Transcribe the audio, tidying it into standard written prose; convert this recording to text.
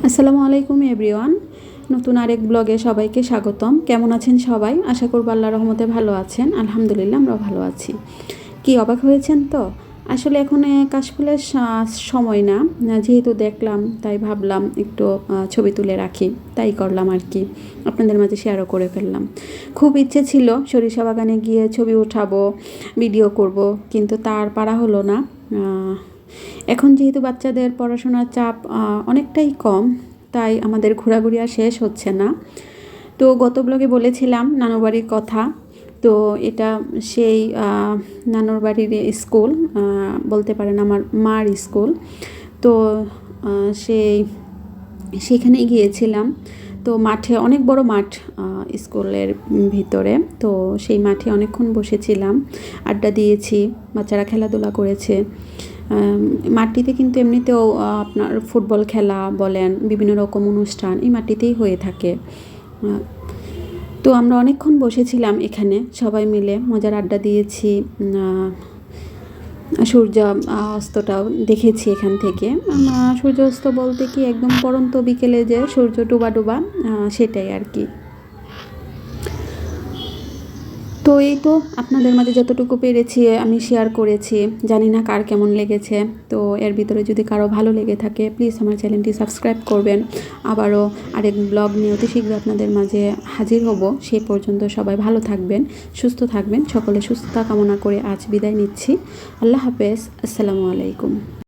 আসসালামু আলাইকুম এভরিওয়ান। নতুন আরেক ব্লগে সবাইকে স্বাগতম। কেমন আছেন সবাই? আশা করব আল্লাহর রহমতে ভালো আছেন। আলহামদুলিল্লাহ আমরা ভালো আছি। কি অবাক হয়েছেন তো? আসলে এখন কাশফুলের সময় না, যেহেতু দেখলাম তাই ভাবলাম একটু ছবি তুলে রাখি, তাই করলাম আর কি, আপনাদের মাঝে শেয়ারও করে ফেললাম। খুব ইচ্ছে ছিল সরিষা বাগানে গিয়ে ছবি উঠাবো, ভিডিও করব, কিন্তু তার পারা হলো না। এখন যেহেতু বাচ্চাদের পড়াশোনার চাপ অনেকটাই কম, তাই আমাদের ঘোরাঘুরি আর শেষ হচ্ছে না। তো গত ব্লগে বলেছিলাম নানুর বাড়ির কথা। তো এটা সেই নানুর বাড়ির স্কুল, বলতে পারেন আমার মার স্কুল। তো সেখানে গিয়েছিলাম। তো মাঠে, অনেক বড় মাঠ স্কুলের ভিতরে। তো সেই মাঠে অনেকক্ষণ বসেছিলাম, আড্ডা দিয়েছি, বাচ্চারা খেলাধুলা করেছে। মাঠটিতে কিন্তু এমনিতেও আপনার ফুটবল খেলা বলেন, বিভিন্ন রকম অনুষ্ঠান এই মাঠটিতেই হয়ে থাকে। তো আমরা অনেকক্ষণ বসেছিলাম এখানে, সবাই মিলে মজার আড্ডা দিয়েছি। সূর্য অস্তটাও দেখেছি এখান থেকে। সূর্য অস্ত বলতে কি একদম পড়ন্ত বিকেলে যে সূর্য ডোবা ডোবা, সেটাই আর কি। তো এই তো আপনাদের মাঝে যতটুকু পেরেছি আমি শেয়ার করেছি। জানি না কার কেমন লেগেছে। তো এর ভিতরে যদি কারো ভালো লেগে থাকে প্লিজ আমার চ্যানেলটি সাবস্ক্রাইব করবেন। আবারও আরেক ব্লগ নিয়ে অতি শীঘ্র আপনাদের মাঝে হাজির হব। সেই পর্যন্ত সবাই ভালো থাকবেন, সুস্থ থাকবেন। সকলে সুস্থতা কামনা করে আজ বিদায় নিচ্ছি। আল্লাহ হাফেজ। আসসালামু আলাইকুম।